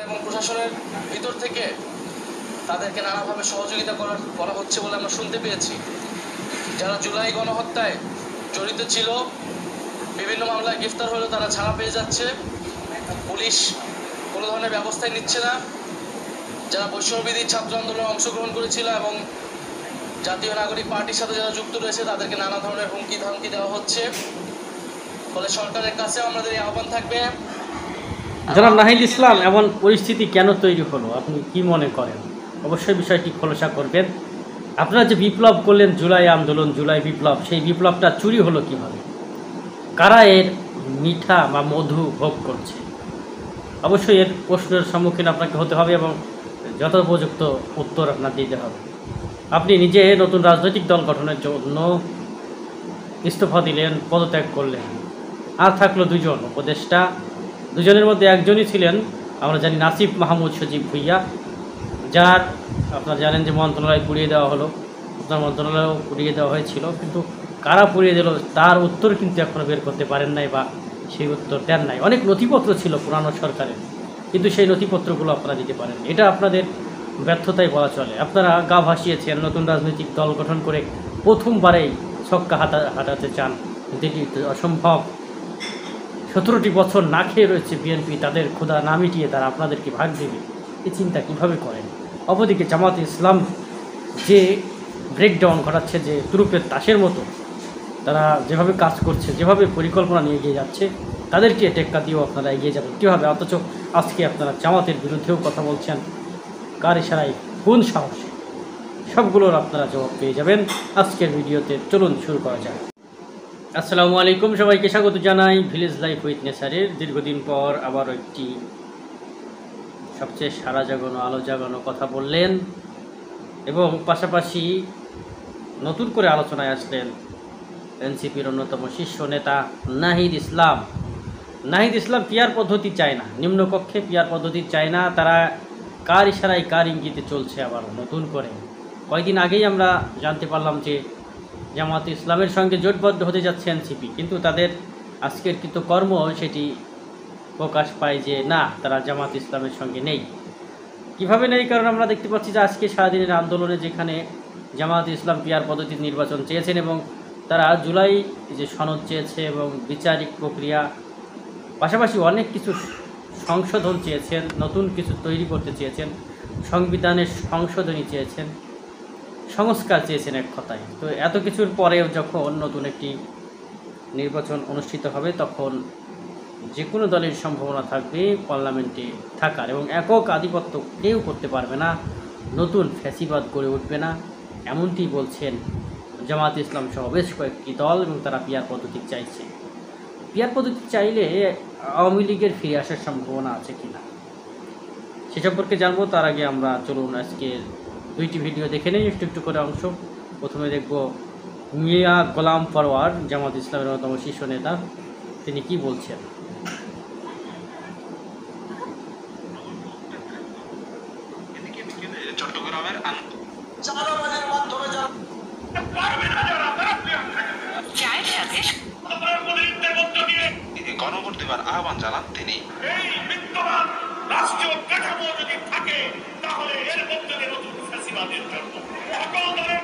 এবং প্রশাসনের ভিতর থেকে তাদেরকে নানাভাবে সহযোগিতা করা হচ্ছে বলে আমরা শুনতে পেয়েছি। যারা জুলাই গণহত্যায় জড়িত ছিল বিভিন্ন মামলায় গ্রেফতার হলেও তারা ছাড়া পেয়ে যাচ্ছে, পুলিশ কোনো ধরনের ব্যবস্থাই নিচ্ছে না। যারা বৈষম্যবিরোধী ছাত্র আন্দোলনে অংশগ্রহণ করেছিল এবং জাতীয় নাগরিক পার্টির সাথে যারা যুক্ত রয়েছে তাদেরকে নানা ধরনের হুমকি ধামকি দেওয়া হচ্ছে। ফলে সরকারের কাছে আমাদের এই আহ্বান থাকবে। জনাব নাহিদ ইসলাম, এমন পরিস্থিতি কেন তৈরি হলো আপনি কি মনে করেন? অবশ্যই বিষয়টি খোলাসা করবেন। আপনারা যে বিপ্লব করলেন, জুলাই আন্দোলন, জুলাই বিপ্লব, সেই বিপ্লবটা চুরি হলো কিভাবে? কারা এর মিঠা বা মধু ভোগ করছে? অবশ্যই এর প্রশ্নের সম্মুখীন আপনাকে হতে হবে এবং যথোপযুক্ত উত্তর আপনার দিতে হবে। আপনি নিজে নতুন রাজনৈতিক দল গঠনের জন্য ইস্তফা দিলেন, পদত্যাগ করলেন, আর থাকলো দুজন উপদেষ্টা। দুজনের মধ্যে একজনই ছিলেন, আমরা জানি, নাসিফ মাহমুদ সজীব ভুইয়া, যার আপনারা জানেন যে মন্ত্রণালয় পুড়িয়ে দেওয়া হলো, আপনার মন্ত্রণালয়ও পুড়িয়ে দেওয়া হয়েছিল, কিন্তু কারা পুড়িয়ে দিল তার উত্তর কিন্তু এখনও বের করতে পারেন নাই বা সেই উত্তর দেন নাই। অনেক নথিপত্র ছিল পুরানো সরকারের, কিন্তু সেই নথিপত্রগুলো আপনারা দিতে পারেন। এটা আপনাদের ব্যর্থতাই বলা চলে। আপনারা গা ভাসিয়েছেন, নতুন রাজনৈতিক দল গঠন করে প্রথমবারেই ছক্কা হাঁটাতে চান, কিন্তু এটি অসম্ভব। 17টি বছর না খেয়ে রয়েছে বিএনপি, তাদের ক্ষুধা না মিটিয়ে তারা আপনাদেরকে ভাগ দেবে, এই চিন্তা কীভাবে করেন? অপরদিকে জামাত ইসলাম যে ব্রেকডাউন ঘটাচ্ছে, যে তুরুপের তাসের মতো তারা যেভাবে কাজ করছে, যেভাবে পরিকল্পনা নিয়ে এগিয়ে যাচ্ছে, তাদেরকে টেক্কা দিয়েও আপনারা এগিয়ে যাবেন কীভাবে? অথচ আজকে আপনারা জামাতের বিরুদ্ধেও কথা বলছেন, কার ইশারায়, কোন সাহসে? সবগুলোর আপনারা জবাব পেয়ে যাবেন আজকের ভিডিওতে। চলুন শুরু করা যায়। আসসালামু আলাইকুম, সবাইকে স্বাগত জানাই ভিলেজ লাইফ উইথ নেচারের। দীর্ঘদিন পর আবারও একটি সবচেয়ে সারা জাগানো, আলো জাগানো কথা বললেন এবং পাশাপাশি নতুন করে আলোচনায় আসলেন এনসিপির অন্যতম শীর্ষ নেতা নাহিদ ইসলাম। নাহিদ ইসলাম পিয়ার পদ্ধতি চায় না, নিম্নকক্ষে পিয়ার পদ্ধতি চায় না। তারা কার ইশারায়, কার ইঙ্গিতে চলছে আবার নতুন করে? কয়েকদিন আগেই আমরা জানতে পারলাম যে জামাত ইসলামের সঙ্গে জোটবদ্ধ হতে যাচ্ছে এনসিপি, কিন্তু তাদের আজকের কৃতকর্ম সেটি প্রকাশ পায় যে না, তারা জামাত ইসলামের সঙ্গে নেই। কিভাবে নেই? কারণ আমরা দেখতে পাচ্ছি যে আজকে সারাদিনের আন্দোলনে যেখানে জামাত ইসলাম পিয়ার পদ্ধতির নির্বাচন চেয়েছেন এবং তারা জুলাই যে সনদ চেয়েছে এবং বিচারিক প্রক্রিয়া, পাশাপাশি অনেক কিছু সংশোধন চেয়েছেন, নতুন কিছু তৈরি করতে চেয়েছেন, সংবিধানের সংশোধনী চেয়েছেন, সংস্কার চেয়েছেন এক কথায়। তো এত কিছুর পরেও যখন নতুন একটি নির্বাচন অনুষ্ঠিত হবে, তখন যে কোনো দলের সম্ভাবনা থাকবে পার্লামেন্টে থাকার, এবং একক আধিপত্য কেউ করতে পারবে না, নতুন ফ্যাসিবাদ গড়ে উঠবে না, এমনটি বলছেন জামাত ইসলাম সহ বেশ কয়েকটি দল। এবং তারা পিয়ার পদ্ধতি চাইছে। পিয়ার পদ্ধতি চাইলে আওয়ামী লীগের ফিরে আসার সম্ভাবনা আছে কিনা সে সম্পর্কে জানবো। তার আগে আমরা চলুন আজকে দুইটি ভিডিও দেখে নেই, একটু একটু করে অংশ। প্রথমে দেখব মিয়া গোলাম পরওয়ার, জামাত ইসলামের অন্যতম শীর্ষ নেতা, তিনি কি বলছেন। চট্টগ্রামের গণভোট দেবার আহ্বান জানান তিনি। এই বিদ্যমান রাষ্ট্রীয় কাঠামো যদি থাকে তাহলে এর মধ্যে নতুন ফ্যাসিবাদের জন্য সকল দলের